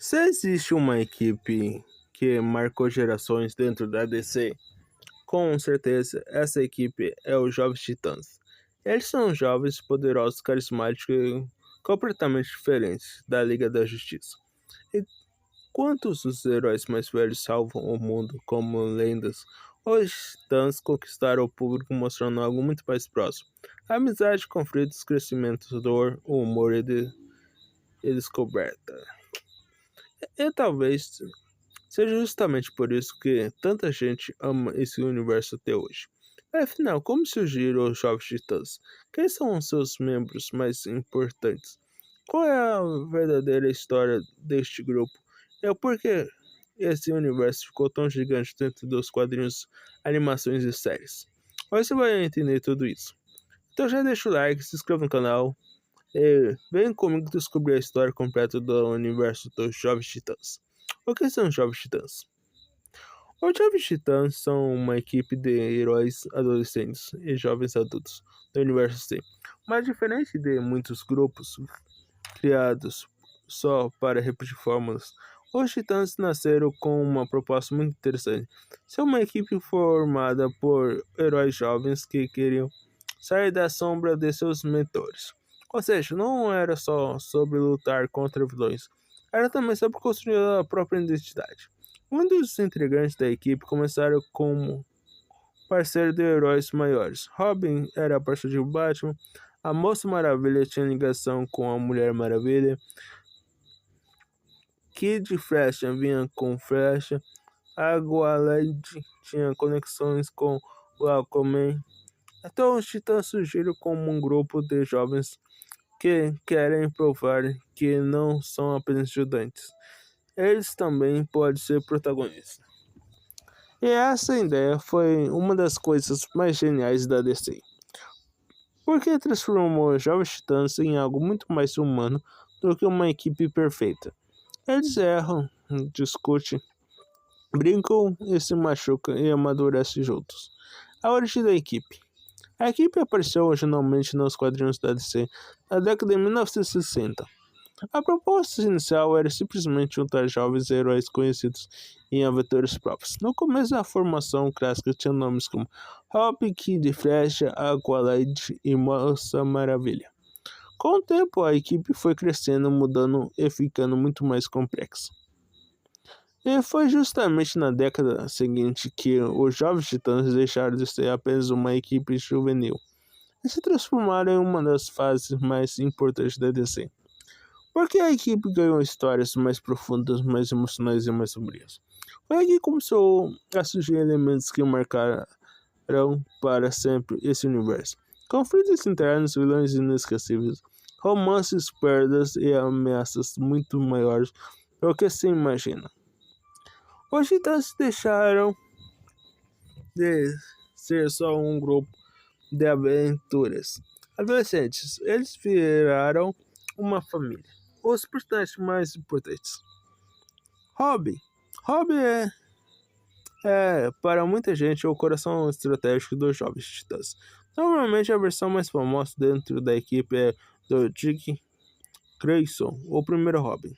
Se existe uma equipe que marcou gerações dentro da DC, com certeza essa equipe é os Jovens Titãs. Eles são jovens, poderosos, carismáticos e completamente diferentes da Liga da Justiça. E quantos os heróis mais velhos salvam o mundo como lendas, os Titãs conquistaram o público mostrando algo muito mais próximo. Amizade, conflitos, crescimento, dor, humor e descoberta. E talvez seja justamente por isso que tanta gente ama esse universo até hoje. Afinal, como surgiram os Jovens Titãs? Quem são os seus membros mais importantes? Qual é a verdadeira história deste grupo? E o porquê esse universo ficou tão gigante dentro dos quadrinhos, animações e séries? Hoje você vai entender tudo isso. Então já deixa o like, se inscreva no canal e vem comigo descobrir a história completa do universo dos Jovens Titãs. O que são os Jovens Titãs? Os Jovens Titãs são uma equipe de heróis adolescentes e jovens adultos do universo C. Mas diferente de muitos grupos criados só para repetir fórmulas, os Titãs nasceram com uma proposta muito interessante. Ser uma equipe formada por heróis jovens que queriam sair da sombra de seus mentores. Ou seja, não era só sobre lutar contra vilões, era também sobre construir a própria identidade. Um dos integrantes da equipe começaram como parceiro de heróis maiores. Robin era parceiro de Batman, a Moça Maravilha tinha ligação com a Mulher Maravilha, Kid Flecha vinha com Flecha, Aqualad tinha conexões com o Aquaman. Então os Titãs surgiram como um grupo de jovens que querem provar que não são apenas estudantes. Eles também podem ser protagonistas. E essa ideia foi uma das coisas mais geniais da DC, porque transformou os Jovens Titãs em algo muito mais humano do que uma equipe perfeita. Eles erram, discutem, brincam e se machucam e amadurecem juntos. A origem da equipe. A equipe apareceu originalmente nos quadrinhos da DC na década de 1960. A proposta inicial era simplesmente juntar jovens heróis conhecidos em aventuras próprias. No começo da formação clássica tinha nomes como Robin, Kid Flecha, Aqualad e Moça Maravilha. Com o tempo a equipe foi crescendo, mudando e ficando muito mais complexa. E foi justamente na década seguinte que os Jovens Titãs deixaram de ser apenas uma equipe juvenil e se transformaram em uma das fases mais importantes da DC. Porque a equipe ganhou histórias mais profundas, mais emocionais e mais sombrias. Foi aqui que começou a surgir elementos que marcaram para sempre esse universo. Conflitos internos, vilões inesquecíveis, romances, perdas e ameaças muito maiores do que se imagina. Os Titãs deixaram de ser só um grupo de aventuras adolescentes. Eles viraram uma família. Os personagens mais importantes. Robin. Robin é para muita gente o coração estratégico dos Jovens Titãs. Normalmente a versão mais famosa dentro da equipe é do Dick Grayson, o primeiro Robin.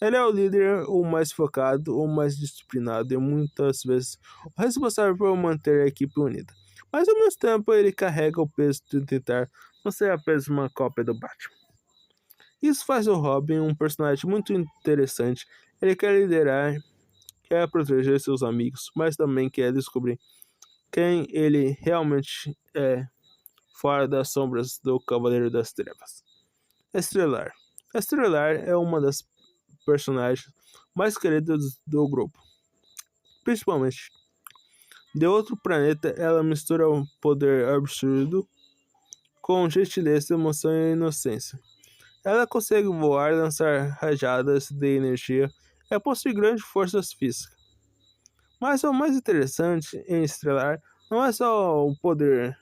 Ele é o líder, o mais focado, o mais disciplinado e muitas vezes o responsável por manter a equipe unida. Mas ao mesmo tempo ele carrega o peso de tentar não ser apenas uma cópia do Batman. Isso faz o Robin um personagem muito interessante. Ele quer liderar, quer proteger seus amigos, mas também quer descobrir quem ele realmente é fora das sombras do Cavaleiro das Trevas. Estelar. Estelar é uma das personagens mais queridas do grupo. Principalmente de outro planeta, ela mistura um poder absurdo com gentileza, emoção e inocência. Ela consegue voar, lançar rajadas de energia e possui grandes forças físicas. Mas o mais interessante em Estelar não é só o poder,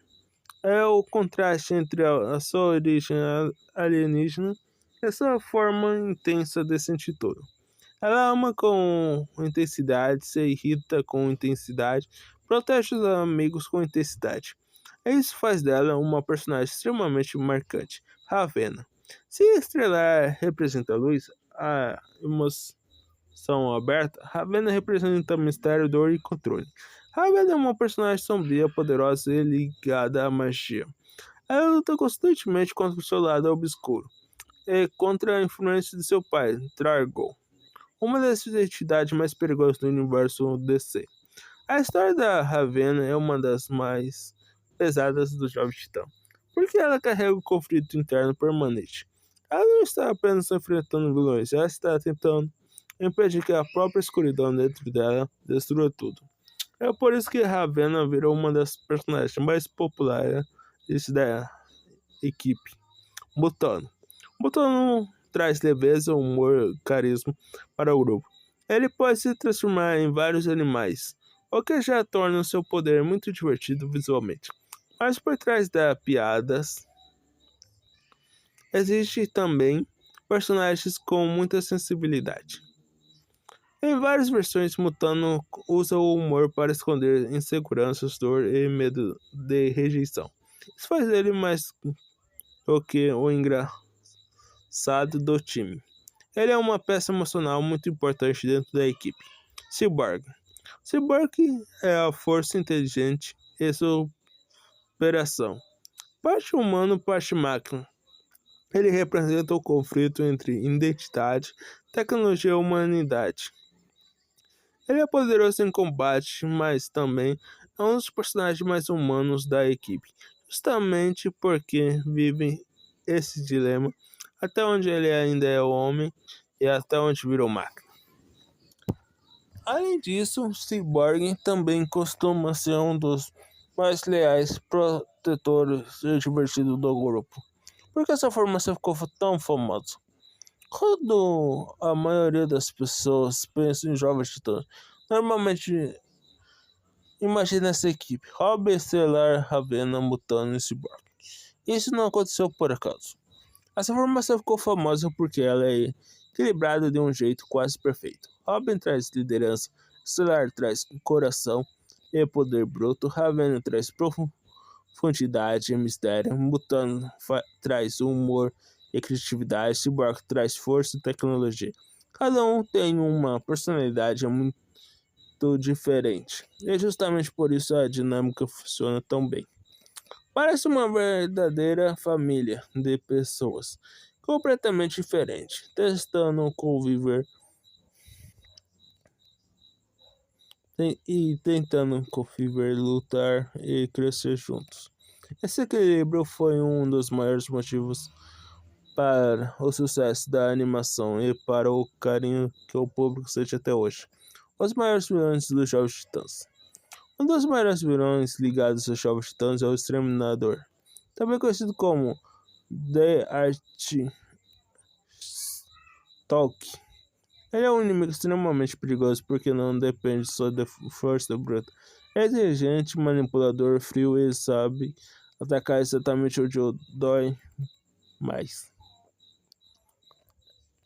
é o contraste entre a sua origem alienígena e a sua forma intensa de sentir tudo. Ela ama com intensidade, se irrita com intensidade, protege os amigos com intensidade. Isso faz dela uma personagem extremamente marcante, Ravenna. Se Estelar representa a luz, a emoção são aberta, Ravenna representa mistério, dor e controle. Ravenna é uma personagem sombria, poderosa e ligada à magia. Ela luta constantemente contra o seu lado obscuro e contra a influência de seu pai, Trargon, uma das entidades mais perigosas do universo DC. A história da Ravenna é uma das mais pesadas do Jovem Titã, porque ela carrega um conflito interno permanente. Ela não está apenas enfrentando vilões, ela está tentando impedir que a própria escuridão dentro dela destrua tudo. É por isso que Ravenna virou uma das personagens mais populares da equipe. Mutano. Mutano traz leveza, humor e carisma para o grupo. Ele pode se transformar em vários animais, o que já torna o seu poder muito divertido visualmente. Mas por trás das piadas, existe também personagens com muita sensibilidade. Em várias versões, Mutano usa o humor para esconder inseguranças, dor e medo de rejeição. Isso faz ele mais do que o engraçado do time. Ele é uma peça emocional muito importante dentro da equipe. Cyborg. Cyborg é a força inteligente e superação. Parte humano, parte máquina. Ele representa o conflito entre identidade, tecnologia e humanidade. Ele é poderoso em combate, mas também é um dos personagens mais humanos da equipe, justamente porque vive esse dilema, até onde ele ainda é homem e até onde virou máquina. Além disso, Cyborg também costuma ser um dos mais leais, protetores e divertidos do grupo. Por que essa formação ficou tão famosa? Quando a maioria das pessoas pensa em Jovens Titãs, normalmente imagina essa equipe: Robin, Stellar, Ravenna, Mutano e Cyborg. Isso não aconteceu por acaso. Essa formação ficou famosa porque ela é equilibrada de um jeito quase perfeito. Robin traz liderança, Stellar traz coração e poder bruto, Ravenna traz profundidade e mistério, Mutano traz humor e criatividade, Cyborg traz força e tecnologia. Cada um tem uma personalidade muito diferente, e justamente por isso a dinâmica funciona tão bem. Parece uma verdadeira família de pessoas completamente diferentes, testando conviver e tentando conviver, lutar e crescer juntos. Esse equilíbrio foi um dos maiores motivos para o sucesso da animação e para o carinho que o público sente até hoje. Os maiores vilões dos Jovens Titãs. Um dos maiores vilões ligados aos Jovens Titãs é o Exterminador, também conhecido como The Archtalk. Ele é um inimigo extremamente perigoso porque não depende só da força bruta. É inteligente, manipulador, frio e sabe atacar exatamente onde dói mais.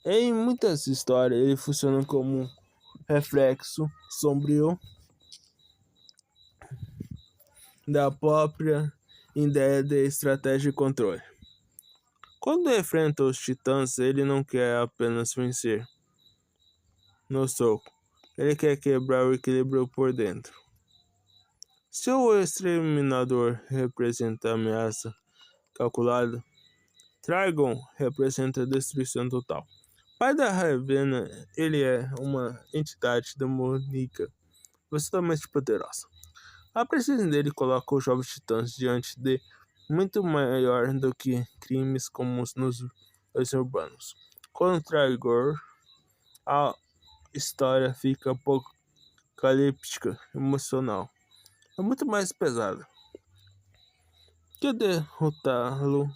Em muitas histórias, ele funciona como um reflexo sombrio da própria ideia de estratégia e controle. Quando enfrenta os titãs, ele não quer apenas vencer no soco, ele quer quebrar o equilíbrio por dentro. Se o Exterminador representa a ameaça calculada, Trargon representa a destruição total. Pai da Ravenna, ele é uma entidade demoníaca extremamente poderosa. A presença dele coloca os Jovens Titãs diante de muito maior do que crimes comuns nos urbanos. Contra Igor, a história fica apocalíptica, emocional. É muito mais pesada. Que derrotá-lo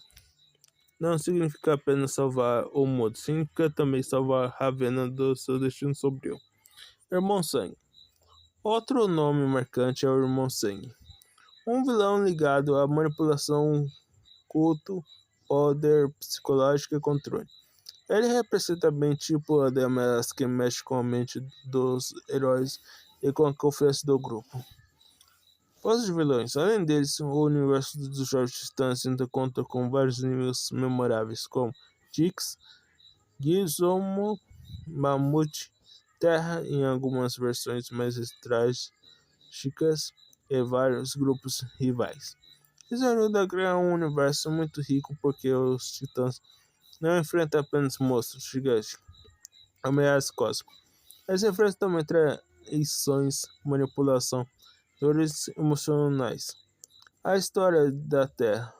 não significa apenas salvar o mundo, significa também salvar Ravenna do seu destino sombrio. Irmão Sangue. Outro nome marcante é o Irmão Sangue. Um vilão ligado à manipulação, culto, poder psicológico e controle. Ele representa bem tipo de ameaça que mexe com a mente dos heróis e com a confiança do grupo. Os vilões. Além deles, o universo dos Jovens Titãs ainda conta com vários inimigos memoráveis, como Jix, Gizmo, Mamute, Terra em algumas versões mais estratégicas e vários grupos rivais. Isso ajuda a criar um universo muito rico porque os titãs não enfrentam apenas monstros gigantes, ameaças cósmicas. Eles enfrentam também traições, manipulação, dores emocionais. A história da Terra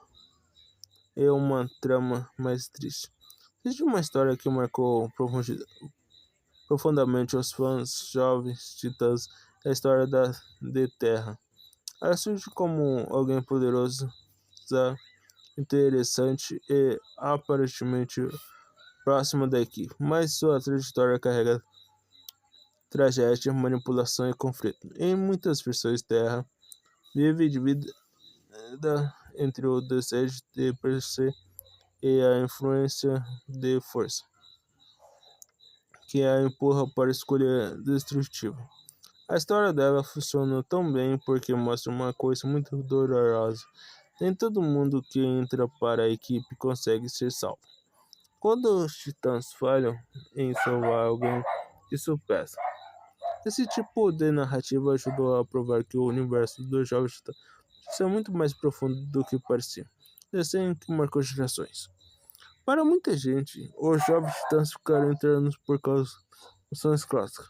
é uma trama mais triste. Existe uma história que marcou profundamente os fãs jovens titãs, é a história de Terra. Ela surge como alguém poderoso, interessante e aparentemente próxima da equipe, mas sua trajetória carrega tragédia, manipulação e conflito. Em muitas versões, Terra vive dividida entre o desejo de crescer e a influência de força, que a empurra para escolha destrutiva. A história dela funciona tão bem porque mostra uma coisa muito dolorosa. Nem todo mundo que entra para a equipe consegue ser salvo. Quando os titãs falham em salvar alguém, isso pesa. Esse tipo de narrativa ajudou a provar que o universo dos Jovens Titãs é muito mais profundo do que parecia. Desenho que marcou gerações. Para muita gente, os Jovens Titãs ficaram eternos por causa dos sons clássicos.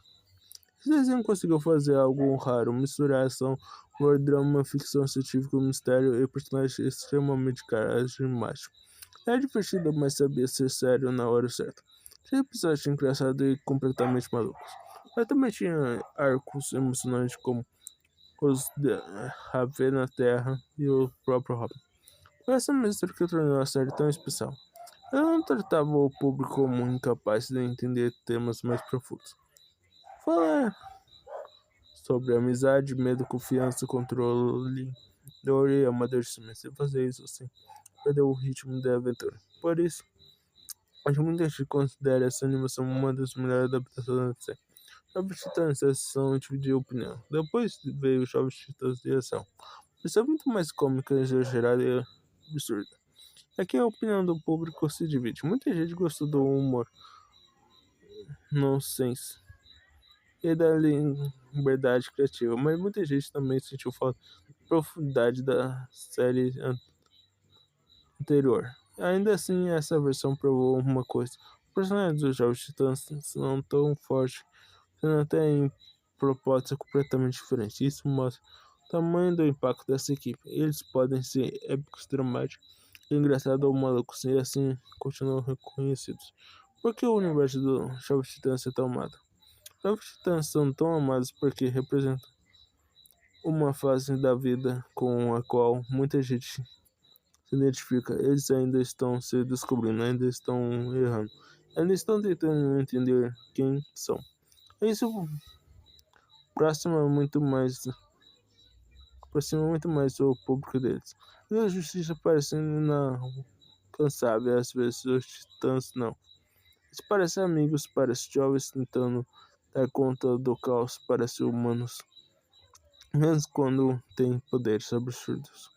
Esse desenho conseguiu fazer algo raro, misturar ação, humor, drama, ficção científica, mistério e personagens extremamente carismáticos. Era divertido, mas sabia ser sério na hora certa. Tinha episódios engraçados e completamente malucos. Mas também tinha arcos emocionantes como os de Raven na Terra e o próprio Robin. Foi essa mistura que tornou a série tão especial. Ela não tratava o público como incapaz de entender temas mais profundos. Falar sobre amizade, medo, confiança, controle, dor e amadurecimento. Se fazer isso assim, perdeu o ritmo da aventura. Por isso, acho que muita gente considera essa animação uma das melhores adaptações da série. Jovens Titãs de ação dividiu opinião. Depois veio os Jovens Titãs de ação. Isso é muito mais cômica, exagerada e absurda. Aqui a opinião do público se divide. Muita gente gostou do humor nonsense e da liberdade criativa, mas muita gente também sentiu falta da profundidade da série anterior. Ainda assim, essa versão provou uma coisa: os personagens dos Jovens Titãs são tão fortes que não têm propósito completamente diferente. Isso mostra o tamanho do impacto dessa equipe. Eles podem ser épicos, dramáticos, engraçados ou malucos, e assim continuam reconhecidos. Por que o universo do Jovens Titãs é tão amado? Os Jovens Titãs são tão amados porque representam uma fase da vida com a qual muita gente se identifica. Eles ainda estão se descobrindo, ainda estão errando, ainda estão tentando entender quem são. Isso aproxima muito mais o público deles. E a justiça parecendo inalcançável, às vezes os titãs não. Eles parecem amigos, parecem jovens tentando dar conta do caos, parecem humanos, mesmo quando têm poderes absurdos.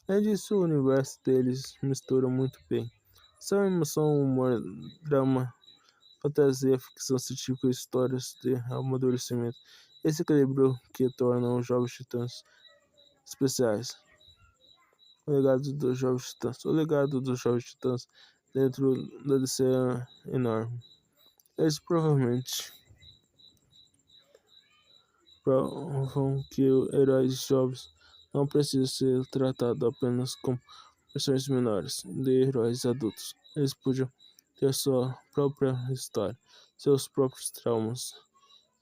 É disso o universo deles mistura muito bem. São emoção, humor, drama, fantasia, ficção científica e histórias de amadurecimento. Esse equilíbrio que torna os Jovens Titãs especiais. O legado dos Jovens Titãs. O legado dos Jovens Titãs dentro da DC é enorme. Eles provavelmente provam que heróis jovens não precisam ser tratados apenas como versões menores de heróis adultos. Eles podiam ter sua própria história, seus próprios traumas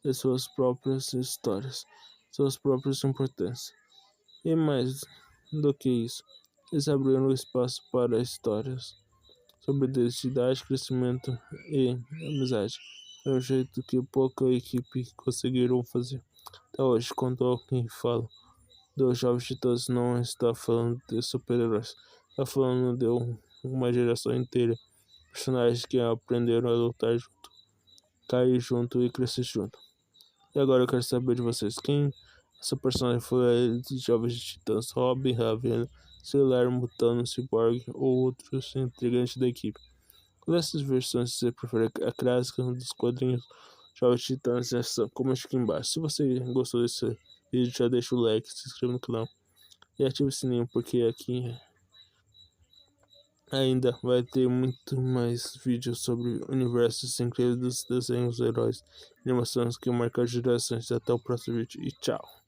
e suas próprias histórias, suas próprias importâncias. E mais do que isso, eles abriram espaço para histórias sobre identidade, crescimento e amizade, de um jeito que pouca equipe conseguiram fazer. Até hoje, quando alguém fala dos Jovens Titãs, não está falando de super-heróis, está falando de uma geração inteira de personagens que aprenderam a lutar junto, cair junto e crescer junto. E agora eu quero saber de vocês, quem essa personagem foi de Jovens Titãs? Robin, Raven, Stellar, Mutano, Cyborg ou outros integrantes da equipe? Qual dessas versões você prefere? A clássica dos quadrinhos, Jovens Titãs em Ação. Comente aqui embaixo. Se você gostou desse vídeo, já deixa o like, se inscreva no canal e ative o sininho, porque aqui ainda vai ter muito mais vídeos sobre universos incríveis dos desenhos, heróis e animações que marcam gerações. Até o próximo vídeo e tchau.